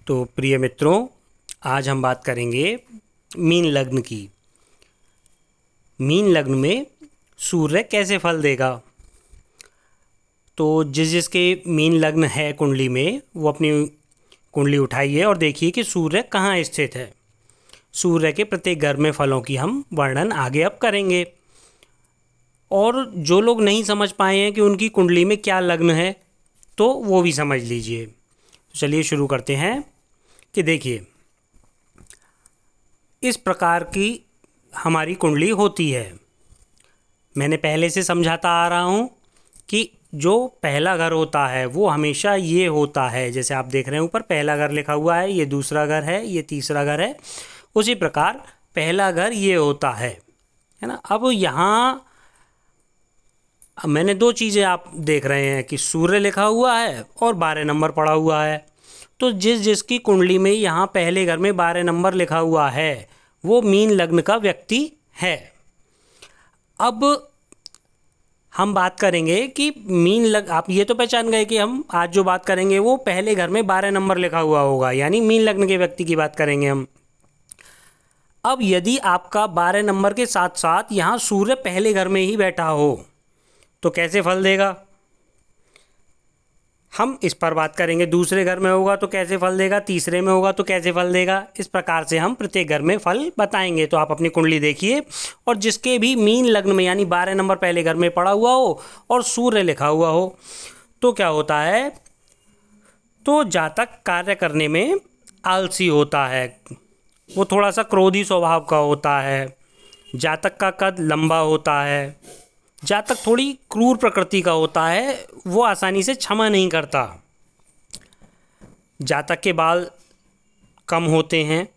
तो प्रिय मित्रों, आज हम बात करेंगे मीन लग्न की। मीन लग्न में सूर्य कैसे फल देगा। तो जिसके मीन लग्न है कुंडली में, वो अपनी कुंडली उठाइए और देखिए कि सूर्य कहाँ स्थित है। सूर्य के प्रत्येक घर में फलों की हम वर्णन आगे अब करेंगे। और जो लोग नहीं समझ पाए हैं कि उनकी कुंडली में क्या लग्न है, तो वो भी समझ लीजिए। तो चलिए शुरू करते हैं कि देखिए, इस प्रकार की हमारी कुंडली होती है। मैंने पहले से समझाता आ रहा हूँ कि जो पहला घर होता है वो हमेशा ये होता है। जैसे आप देख रहे हैं ऊपर पहला घर लिखा हुआ है, ये दूसरा घर है, ये तीसरा घर है। उसी प्रकार पहला घर ये होता है ना। अब यहाँ मैंने दो चीज़ें आप देख रहे हैं कि सूर्य लिखा हुआ है और 12 नंबर पड़ा हुआ है। तो जिसकी कुंडली में यहाँ पहले घर में 12 नंबर लिखा हुआ है वो मीन लग्न का व्यक्ति है। अब हम बात करेंगे कि आप ये तो पहचान गए कि हम आज जो बात करेंगे वो पहले घर में 12 नंबर लिखा हुआ होगा, यानी मीन लग्न के व्यक्ति की बात करेंगे हम। अब यदि आपका 12 नंबर के साथ साथ यहाँ सूर्य पहले घर में ही बैठा हो तो कैसे फल देगा, हम इस पर बात करेंगे। दूसरे घर में होगा तो कैसे फल देगा, तीसरे में होगा तो कैसे फल देगा। इस प्रकार से हम प्रत्येक घर में फल बताएंगे। तो आप अपनी कुंडली देखिए और जिसके भी मीन लग्न में यानी 12 नंबर पहले घर में पड़ा हुआ हो और सूर्य लिखा हुआ हो तो क्या होता है, तो जातक कार्य करने में आलसी होता है, वो थोड़ा सा क्रोधी स्वभाव का होता है। जातक का कद लंबा होता है। जातक थोड़ी क्रूर प्रकृति का होता है, वो आसानी से क्षमा नहीं करता। जातक के बाल कम होते हैं।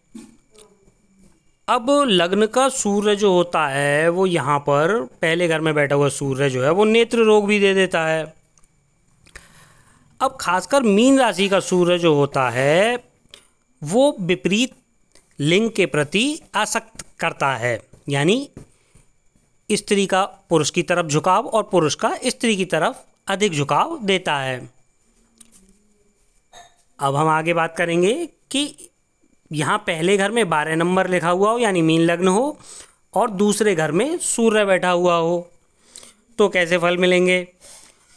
अब लग्न का सूर्य जो होता है वो यहाँ पर पहले घर में बैठा हुआ सूर्य जो है वो नेत्र रोग भी दे देता है। अब खासकर मीन राशि का सूर्य जो होता है वो विपरीत लिंग के प्रति आसक्त करता है, यानी स्त्री का पुरुष की तरफ झुकाव और पुरुष का स्त्री की तरफ अधिक झुकाव देता है। अब हम आगे बात करेंगे कि यहाँ पहले घर में 12 नंबर लिखा हुआ हो यानी मीन लग्न हो और दूसरे घर में सूर्य बैठा हुआ हो तो कैसे फल मिलेंगे।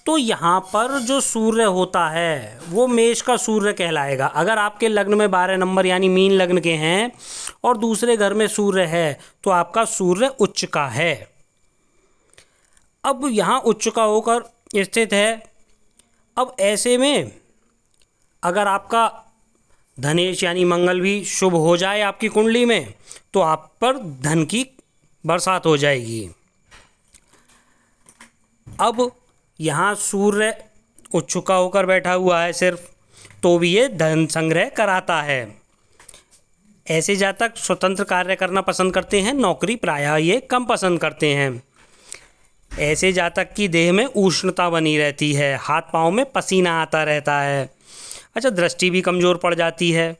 तो यहाँ पर जो सूर्य होता है वो मेष का सूर्य कहलाएगा। अगर आपके लग्न में 12 नंबर यानी मीन लग्न के हैं और दूसरे घर में सूर्य है तो आपका सूर्य उच्च का है। अब यहाँ उच्च का होकर स्थित है। अब ऐसे में अगर आपका धनेश यानी मंगल भी शुभ हो जाए आपकी कुंडली में तो आप पर धन की बरसात हो जाएगी। अब यहाँ सूर्य उच्च का होकर बैठा हुआ है सिर्फ, तो भी ये धन संग्रह कराता है। ऐसे जातक स्वतंत्र कार्य करना पसंद करते हैं, नौकरी प्रायः ये कम पसंद करते हैं। ऐसे जातक की देह में उष्णता बनी रहती है, हाथ पाँव में पसीना आता रहता है। अच्छा, दृष्टि भी कमज़ोर पड़ जाती है।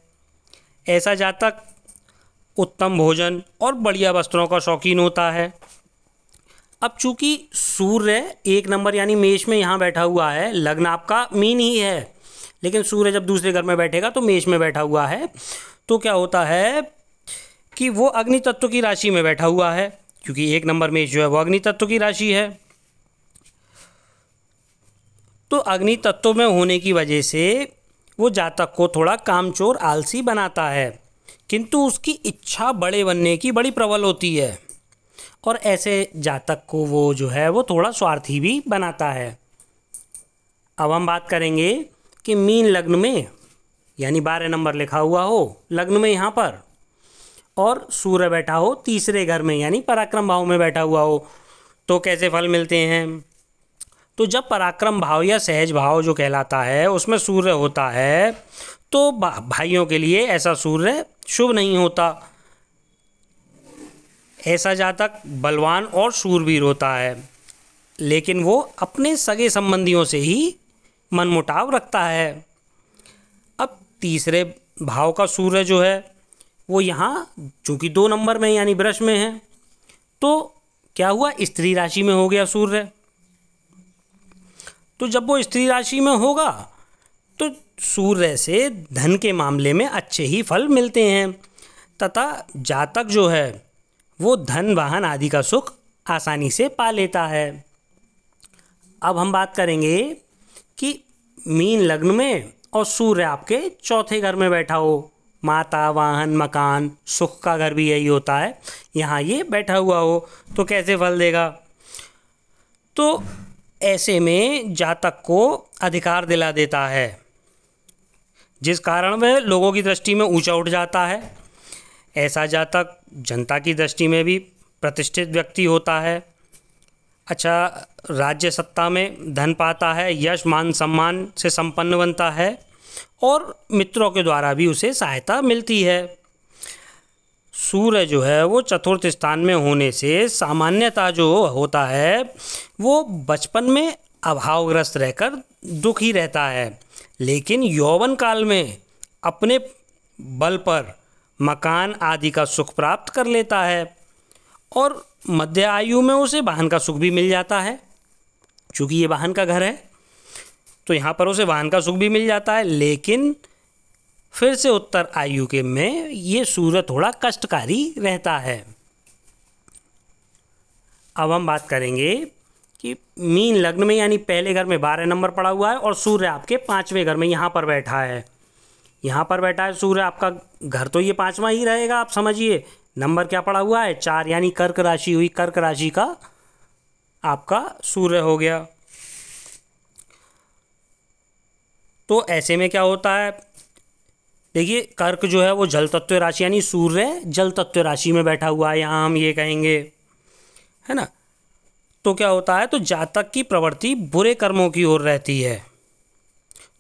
ऐसा जातक उत्तम भोजन और बढ़िया वस्त्रों का शौकीन होता है। अब चूँकि सूर्य 1 नंबर यानी मेष में यहाँ बैठा हुआ है, लग्न आपका मीन ही है, लेकिन सूर्य जब दूसरे घर में बैठेगा तो मेष में बैठा हुआ है, तो क्या होता है कि वो अग्नि तत्व की राशि में बैठा हुआ है, क्योंकि 1 नंबर मेष जो है वो अग्नि तत्व की राशि है। तो अग्नि तत्व में होने की वजह से वो जातक को थोड़ा कामचोर आलसी बनाता है, किंतु उसकी इच्छा बड़े बनने की बड़ी प्रबल होती है और ऐसे जातक को वो जो है वो थोड़ा स्वार्थी भी बनाता है। अब हम बात करेंगे कि मीन लग्न में यानी 12 नंबर लिखा हुआ हो लग्न में यहाँ पर और सूर्य बैठा हो तीसरे घर में यानी पराक्रम भाव में बैठा हुआ हो तो कैसे फल मिलते हैं। तो जब पराक्रम भाव या सहज भाव जो कहलाता है उसमें सूर्य होता है तो भाइयों के लिए ऐसा सूर्य शुभ नहीं होता। ऐसा जातक बलवान और शूरवीर होता है, लेकिन वो अपने सगे संबंधियों से ही मनमुटाव रखता है। अब तीसरे भाव का सूर्य जो है वो यहाँ चूँकि 2 नंबर में यानी वृष में है तो क्या हुआ, स्त्री राशि में हो गया सूर्य। तो जब वो स्त्री राशि में होगा तो सूर्य से धन के मामले में अच्छे ही फल मिलते हैं तथा जातक जो है वो धन वाहन आदि का सुख आसानी से पा लेता है। अब हम बात करेंगे कि मीन लग्न में और सूर्य आपके चौथे घर में बैठा हो, माता, वाहन, मकान, सुख का घर भी यही होता है, यहाँ ये बैठा हुआ हो तो कैसे फल देगा। तो ऐसे में जातक को अधिकार दिला देता है, जिस कारण वह लोगों की दृष्टि में ऊंचा उठ जाता है। ऐसा जातक जनता की दृष्टि में भी प्रतिष्ठित व्यक्ति होता है। अच्छा, राज्य सत्ता में धन पाता है, यश मान सम्मान से संपन्न बनता है और मित्रों के द्वारा भी उसे सहायता मिलती है। सूर्य जो है वो चतुर्थ स्थान में होने से सामान्यतः जो होता है वो बचपन में अभावग्रस्त रहकर दुखी रहता है, लेकिन यौवन काल में अपने बल पर मकान आदि का सुख प्राप्त कर लेता है और मध्य आयु में उसे वाहन का सुख भी मिल जाता है। चूँकि ये वाहन का घर है तो यहाँ पर उसे वाहन का सुख भी मिल जाता है, लेकिन फिर से उत्तर आयु के में ये सूर्य थोड़ा कष्टकारी रहता है। अब हम बात करेंगे कि मीन लग्न में यानी पहले घर में 12 नंबर पड़ा हुआ है और सूर्य आपके 5वें घर में यहाँ पर बैठा है। यहाँ पर बैठा है सूर्य, आपका घर तो ये 5वां ही रहेगा। आप समझिए नंबर क्या पड़ा हुआ है, 4, यानी कर्क राशि हुई। कर्क राशि का आपका सूर्य हो गया। तो ऐसे में क्या होता है, देखिए कर्क जो है वो जल तत्व राशि यानी सूर्य जल तत्व राशि में बैठा हुआ है, यहाँ हम ये कहेंगे, है ना। तो क्या होता है, तो जातक की प्रवृत्ति बुरे कर्मों की ओर रहती है।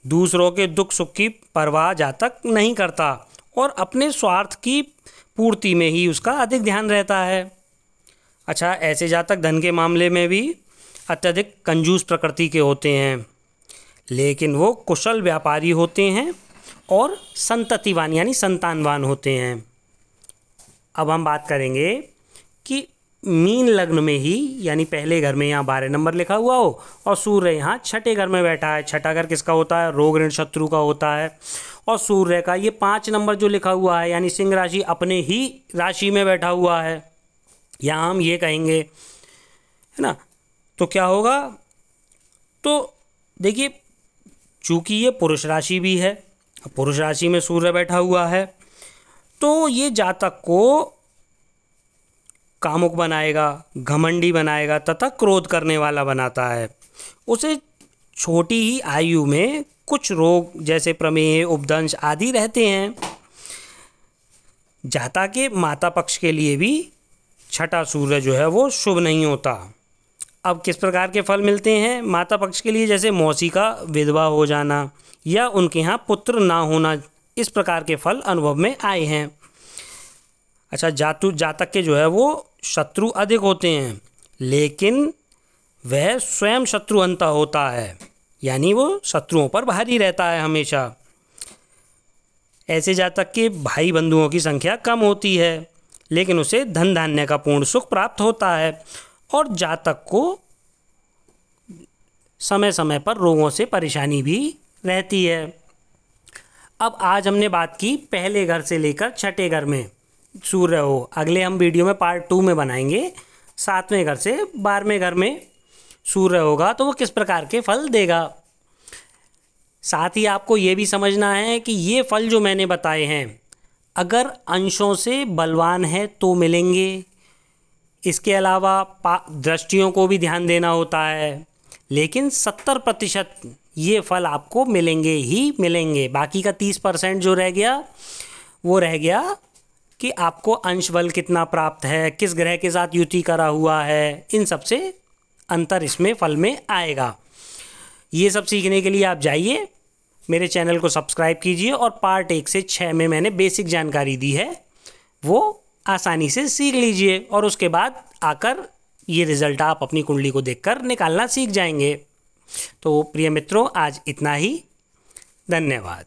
दूसरों के दुख सुख की परवाह जातक नहीं करता और अपने स्वार्थ की पूर्ति में ही उसका अधिक ध्यान रहता है। अच्छा, ऐसे जातक धन के मामले में भी अत्यधिक कंजूस प्रकृति के होते हैं, लेकिन वो कुशल व्यापारी होते हैं और संततिवान यानी संतानवान होते हैं। अब हम बात करेंगे कि मीन लग्न में ही यानी पहले घर में यहाँ 12 नंबर लिखा हुआ हो और सूर्य यहाँ छठे घर में बैठा है। छठा घर किसका होता है, रोग ऋण शत्रु का होता है। और सूर्य का ये 5 नंबर जो लिखा हुआ है यानी सिंह राशि अपने ही राशि में बैठा हुआ है, यहाँ हम ये कहेंगे, है ना। तो क्या होगा, तो देखिए चूँकि ये पुरुष राशि भी है, पुरुष राशि में सूर्य बैठा हुआ है, तो ये जातक को कामुक बनाएगा, घमंडी बनाएगा तथा क्रोध करने वाला बनाता है। उसे छोटी ही आयु में कुछ रोग जैसे प्रमेह, उपदंश आदि रहते हैं। जातक के माता पक्ष के लिए भी छठा सूर्य जो है वो शुभ नहीं होता। अब किस प्रकार के फल मिलते हैं माता पक्ष के लिए, जैसे मौसी का विधवा हो जाना या उनके यहाँ पुत्र ना होना, इस प्रकार के फल अनुभव में आए हैं। अच्छा, जातक के जो है वो शत्रु अधिक होते हैं, लेकिन वह स्वयं शत्रुअंता होता है, यानी वो शत्रुओं पर भारी रहता है हमेशा। ऐसे जातक के भाई बंधुओं की संख्या कम होती है, लेकिन उसे धन धान्य का पूर्ण सुख प्राप्त होता है और जातक को समय समय पर रोगों से परेशानी भी रहती है। अब आज हमने बात की पहले घर से लेकर छठे घर में सूर्य हो। अगले हम वीडियो में पार्ट 2 में बनाएंगे 7वें घर से 12वें घर में सूर्य होगा तो वो किस प्रकार के फल देगा। साथ ही आपको ये भी समझना है कि ये फल जो मैंने बताए हैं अगर अंशों से बलवान है तो मिलेंगे। इसके अलावा दृष्टियों को भी ध्यान देना होता है, लेकिन 70% ये फल आपको मिलेंगे ही मिलेंगे। बाकी का 30% जो रह गया वो रह गया कि आपको अंश बल कितना प्राप्त है, किस ग्रह के साथ युति करा हुआ है, इन सब से अंतर इसमें फल में आएगा। ये सब सीखने के लिए आप जाइए मेरे चैनल को सब्सक्राइब कीजिए और पार्ट 1 से 6 में मैंने बेसिक जानकारी दी है वो आसानी से सीख लीजिए और उसके बाद आकर ये रिज़ल्ट आप अपनी कुंडली को देखकर निकालना सीख जाएंगे। तो प्रिय मित्रों, आज इतना ही। धन्यवाद।